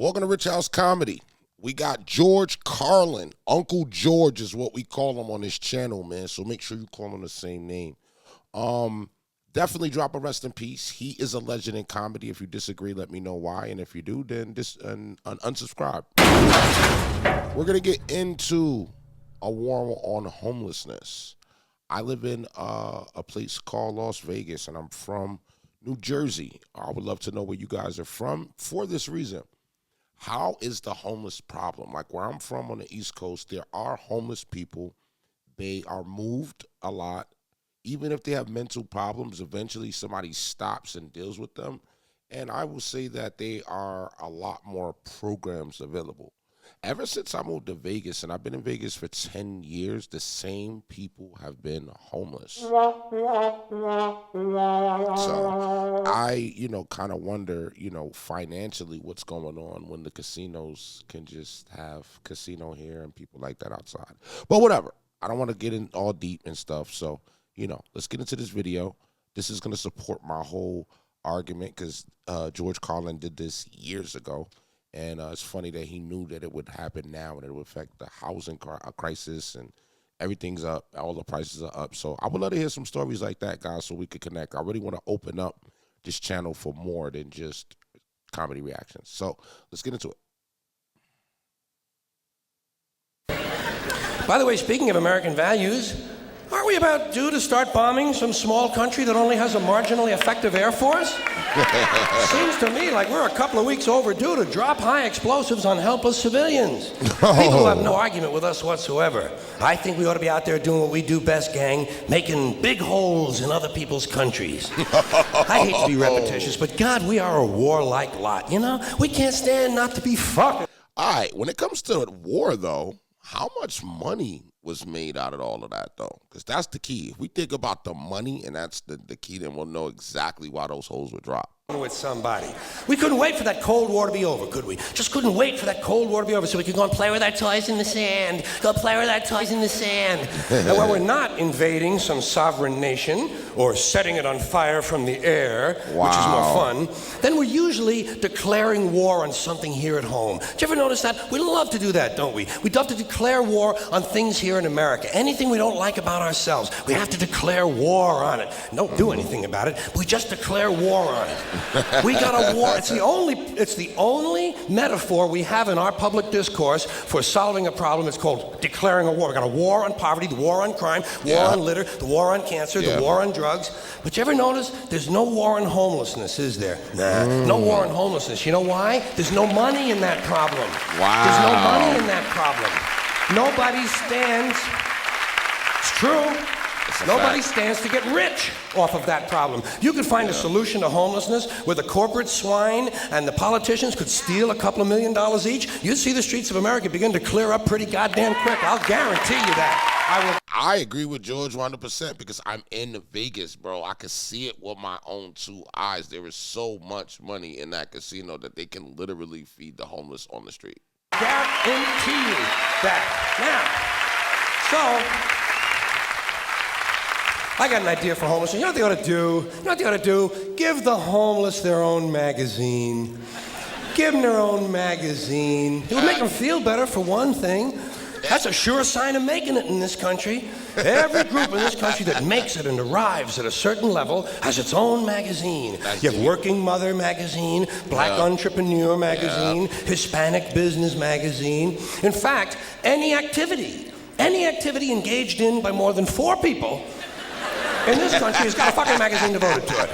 Welcome to Rich House Comedy. We got George Carlin. Uncle George is what we call him on this channel, man. So make sure you call him the same name. Definitely drop a rest in peace. He is a legend in comedy. If you disagree, let me know why. And if you do, then unsubscribe. We're going to get into a war on homelessness. I live in a place called Las Vegas, and I'm from New Jersey. I would love to know where you guys are from for this reason. How is the homeless problem? Like where I'm from on the East Coast, there are homeless people. They are moved a lot. Even if they have mental problems, eventually somebody stops and deals with them. And I will say that there are a lot more programs available. Ever since I moved to Vegas, and I've been in Vegas for 10 years, the same people have been homeless. So I, kind of wonder, financially what's going on when the casinos can just have casino here and people like that outside. But whatever. I don't want to get in all deep and stuff. So, let's get into this video. This is going to support my whole argument because George Carlin did this years ago. And it's funny that he knew that it would happen now and it would affect the housing crisis and everything's up. All the prices are up. So I would love to hear some stories like that, guys, so we could connect. I really want to open up this channel for more than just comedy reactions. So let's get into it. By the way, speaking of American values, aren't we about due to start bombing some small country that only has a marginally effective air force? Seems to me like we're a couple of weeks overdue to drop high explosives on helpless civilians. People have no argument with us whatsoever. I think we ought to be out there doing what we do best, gang, making big holes in other people's countries. I hate to be repetitious, but God, we are a warlike lot, We can't stand not to be fucked. All right, when it comes to war, though, how much money was made out of all of that, though? Because that's the key. If we think about the money and that's the key, then we'll know exactly why those holes were dropped. With somebody. We couldn't wait for that Cold War to be over, could we? Just couldn't wait for that Cold War to be over so we could go and play with our toys in the sand. Go play with our toys in the sand. And while we're not invading some sovereign nation or setting it on fire from the air, which is more fun, then we're usually declaring war on something here at home. Did you ever notice that? We love to do that, don't we? We love to declare war on things here in America. Anything we don't like about ourselves, we have to declare war on it. Don't do anything about it, but we just declare war on it. We got a war. It's the only metaphor we have in our public discourse for solving a problem. It's called declaring a war. We got a war on poverty, the war on crime, war on litter, the war on cancer, the war on drugs. But you ever notice there's no war on homelessness, is there? Nah. No war on homelessness. You know why? There's no money in that problem. Wow. There's no money in that problem. Nobody stands. It's true. Nobody stands to get rich off of that problem. You could find a solution to homelessness where the corporate swine and the politicians could steal a couple of $1 million each. You'd see the streets of America begin to clear up pretty goddamn quick. I'll guarantee you that. I agree with George 100% because I'm in Vegas, bro. I can see it with my own two eyes. There is so much money in that casino that they can literally feed the homeless on the street. Guarantee you that. Now, so I got an idea for homelessness. You know what they ought to do? You know what they ought to do? Give the homeless their own magazine. Give them their own magazine. It would make them feel better, for one thing. That's a sure sign of making it in this country. Every group in this country that makes it and arrives at a certain level has its own magazine. You have Working Mother magazine, Black Entrepreneur magazine, Hispanic Business magazine. In fact, any activity engaged in by more than 4 people in this country has got a fucking magazine devoted to it.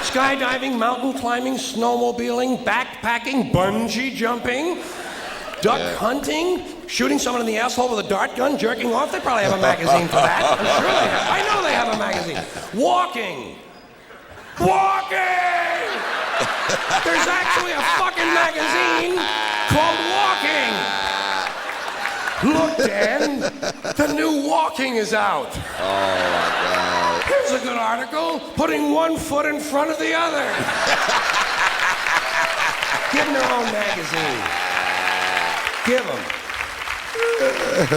Skydiving, mountain climbing, snowmobiling, backpacking, bungee jumping, duck hunting, shooting someone in the asshole with a dart gun, jerking off. They probably have a magazine for that. I'm sure they have. I know they have a magazine. Walking. There's actually a fucking magazine called Walking. Look, Dan, the new Walking is out. Oh, my God. Here's a good article, putting one foot in front of the other. Give them their own magazine.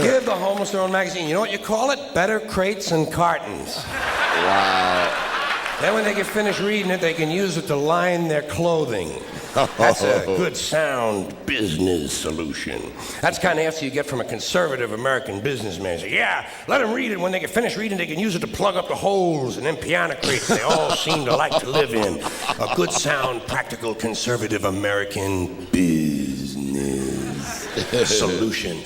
Give the homeless their own magazine. You know what you call it? Better Crates and Cartons. Wow. Then when they get finished reading it, they can use it to line their clothing. That's a good, sound business solution. That's the kind of answer you get from a conservative American businessman. Say, yeah, let them read it. When they get finished reading, they can use it to plug up the holes in them piano crates they all seem to like to live in. A good, sound, practical, conservative American business solution.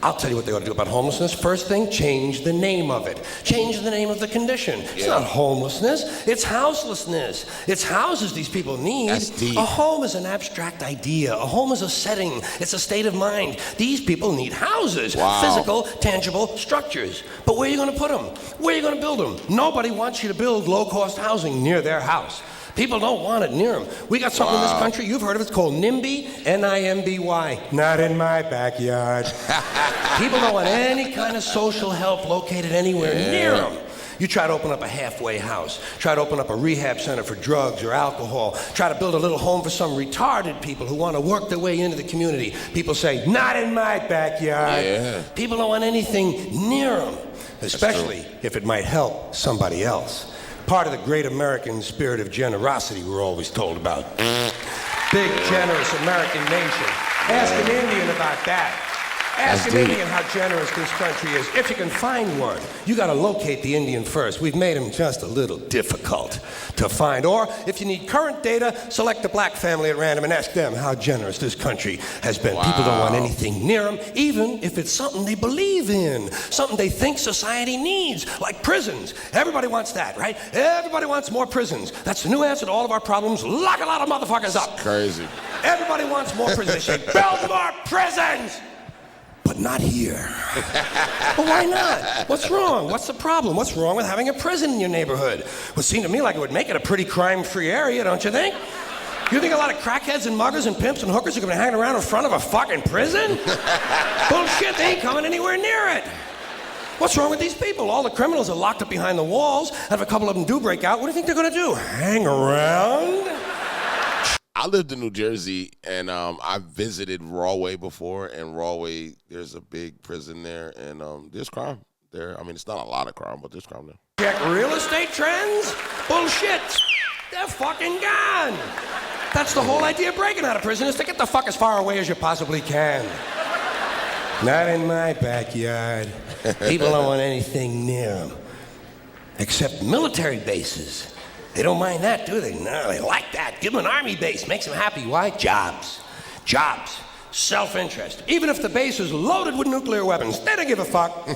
I'll tell you what they ought to do about homelessness. First thing, change the name of it. Change the name of the condition. It's not homelessness, it's houselessness. It's houses these people need. That's deep. A home is an abstract idea. A home is a setting. It's a state of mind. These people need houses. Wow. Physical, tangible structures. But where are you going to put them? Where are you going to build them? Nobody wants you to build low-cost housing near their house. People don't want it near them. We got something in this country, you've heard of it, it's called NIMBY, N-I-M-B-Y. Not in my backyard. People don't want any kind of social help located anywhere near them. You try to open up a halfway house, try to open up a rehab center for drugs or alcohol, try to build a little home for some retarded people who want to work their way into the community. People say, not in my backyard. Yeah. People don't want anything near them, especially if it might help somebody else. Part of the great American spirit of generosity we're always told about. Big, generous American nation. Ask an Indian about that. Ask an Indian how generous this country is. If you can find one, you got to locate the Indian first. We've made him just a little difficult to find. Or if you need current data, select a black family at random and ask them how generous this country has been. Wow. People don't want anything near them, even if it's something they believe in, something they think society needs, like prisons. Everybody wants that, right? Everybody wants more prisons. That's the new answer to all of our problems. Lock a lot of motherfuckers up. Crazy. Everybody wants more prisons. They should build more prisons. But not here. Well, why not? What's wrong? What's the problem? What's wrong with having a prison in your neighborhood? Would seem to me like it would make it a pretty crime-free area, don't you think? You think a lot of crackheads and muggers and pimps and hookers are going to be hanging around in front of a fucking prison? Bullshit, they ain't coming anywhere near it. What's wrong with these people? All the criminals are locked up behind the walls, and if a couple of them do break out, what do you think they're going to do? Hang around? I lived in New Jersey, and I visited Rahway before, and Rahway, there's a big prison there, and there's crime there. I mean, it's not a lot of crime, but there's crime there. Check real estate trends? Bullshit. They're fucking gone. That's the whole idea of breaking out of prison, is to get the fuck as far away as you possibly can. Not in my backyard. People don't want anything near them. Except military bases. They don't mind that, do they? No, they like that. Give them an army base. Makes them happy. Why? Jobs. Jobs. Self-interest. Even if the base is loaded with nuclear weapons, they don't give a fuck.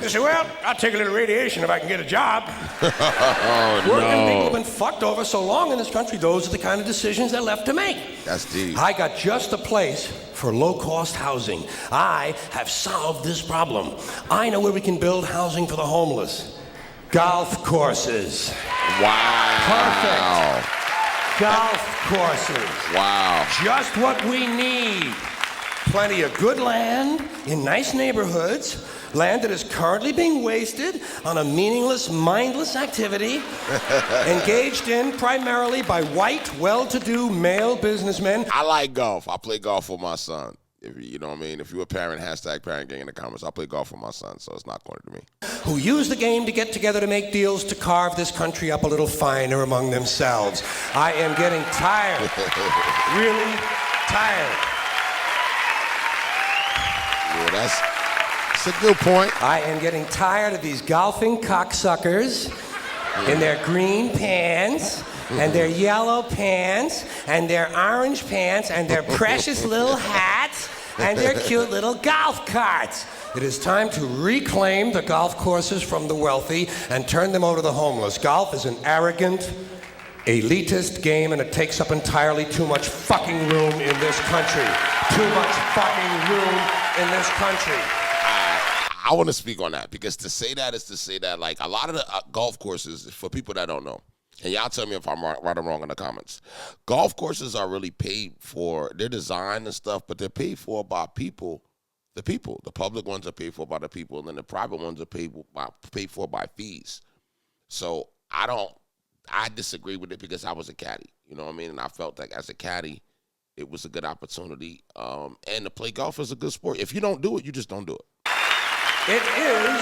They say, well, I'll take a little radiation if I can get a job. Working people have been fucked over so long in this country, those are the kind of decisions they're left to make. That's deep. I got just a place for low-cost housing. I have solved this problem. I know where we can build housing for the homeless. Golf courses. Wow. Perfect. Golf courses. Wow. Just what we need. Plenty of good land in nice neighborhoods, land that is currently being wasted on a meaningless, mindless activity engaged in primarily by white, well-to-do male businessmen. I like golf. I play golf with my son. If you know what I mean? If you're a parent, hashtag parent gang in the comments. I play golf with my son, so it's not corny to me. Who use the game to get together to make deals to carve this country up a little finer among themselves. I am getting tired. Really tired. Yeah, that's a good point. I am getting tired of these golfing cocksuckers in their green pants and their yellow pants and their orange pants and their precious little hats and their cute little golf carts. It is time to reclaim the golf courses from the wealthy and turn them over to the homeless. Golf is an arrogant, elitist game, and it takes up entirely too much fucking room in this country. Too much fucking room in this country. I want to speak on that, because to say that is to say that, like, a lot of the golf courses, for people that don't know, and y'all tell me if I'm right or wrong in the comments, golf courses are really paid for, they're designed and stuff, but they're paid for by people. The public ones are paid for by the people, and then the private ones are paid for by fees. So I disagree with it, because I was a caddy, you know what I mean? And I felt like as a caddy, it was a good opportunity. And to play golf is a good sport. If you don't do it, you just don't do it. It is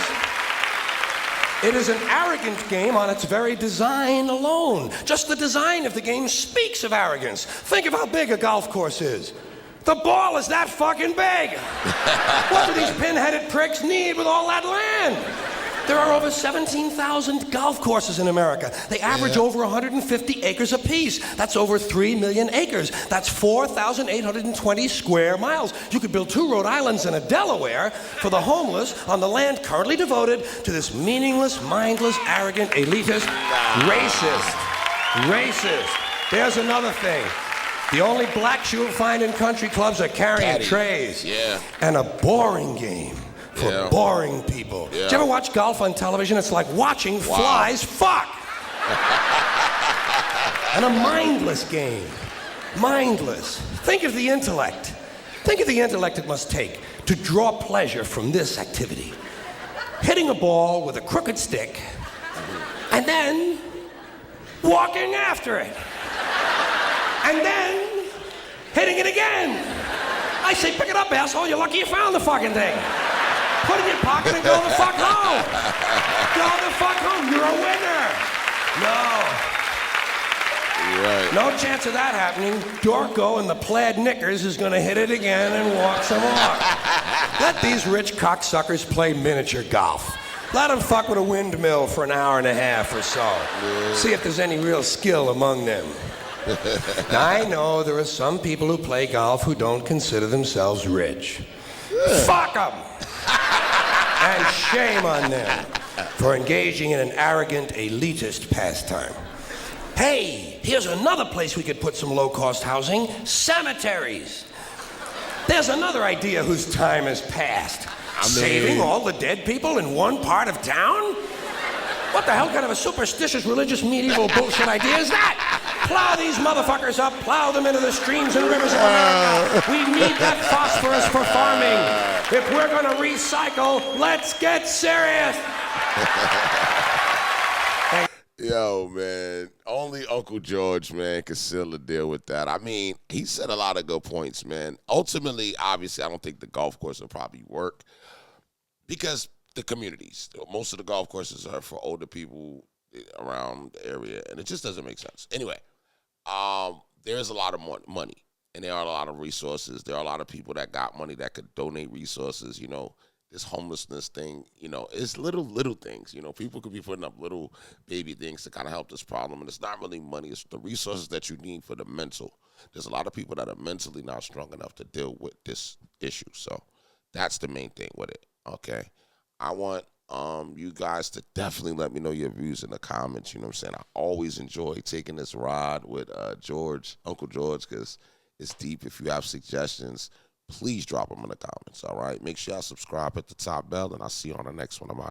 It is an arrogant game on its very design alone. Just the design of the game speaks of arrogance. Think of how big a golf course is. The ball is that fucking big. What do these pin-headed pricks need with all that land? There are over 17,000 golf courses in America. They average over 150 acres apiece. That's over 3 million acres. That's 4,820 square miles. You could build 2 Rhode Islands and a Delaware for the homeless on the land currently devoted to this meaningless, mindless, arrogant, elitist, racist. There's another thing. The only blacks you'll find in country clubs are carrying trays. Yeah. And a boring game. For boring people. Yeah. Do you ever watch golf on television? It's like watching flies fuck. And a mindless game. Mindless. Think of the intellect. Think of the intellect it must take to draw pleasure from this activity. Hitting a ball with a crooked stick and then walking after it. And then hitting it again. I say, pick it up, asshole. You're lucky you found the fucking thing. Put it in your pocket and go the fuck home. Go the fuck home. You're a winner. No. No chance of that happening. Dorco in the plaid knickers is going to hit it again and walk some more. Let these rich cocksuckers play miniature golf. Let them fuck with a windmill for an hour and a half or so. See if there's any real skill among them. Now, I know there are some people who play golf who don't consider themselves rich. Fuck them. And shame on them for engaging in an arrogant, elitist pastime. Hey, here's another place we could put some low-cost housing: cemeteries. There's another idea whose time has passed. Saving all the dead people in one part of town? What the hell kind of a superstitious, religious, medieval bullshit idea is that? Plow these motherfuckers up, plow them into the streams and rivers of America. We need that phosphorus for farming. If we're gonna recycle, let's get serious. Yo, man, only Uncle George, man, can seal the deal with that. I mean, he said a lot of good points, man. Ultimately, obviously, I don't think the golf course will probably work because the communities, most of the golf courses are for older people around the area, and it just doesn't make sense. Anyway, there's a lot of money, and there are a lot of resources. There are a lot of people that got money that could donate resources. You know, this homelessness thing, you know, it's little things. You know, people could be putting up little baby things to kind of help this problem, and it's not really money. It's the resources that you need for the mental. There's a lot of people that are mentally not strong enough to deal with this issue, so that's the main thing with it, okay? I want you guys to definitely let me know your views in the comments. You know what I'm saying? I always enjoy taking this ride with Uncle George, because it's deep. If you have suggestions, please drop them in the comments, all right? Make sure y'all subscribe at the top bell, and I'll see you on the next one. I'm out.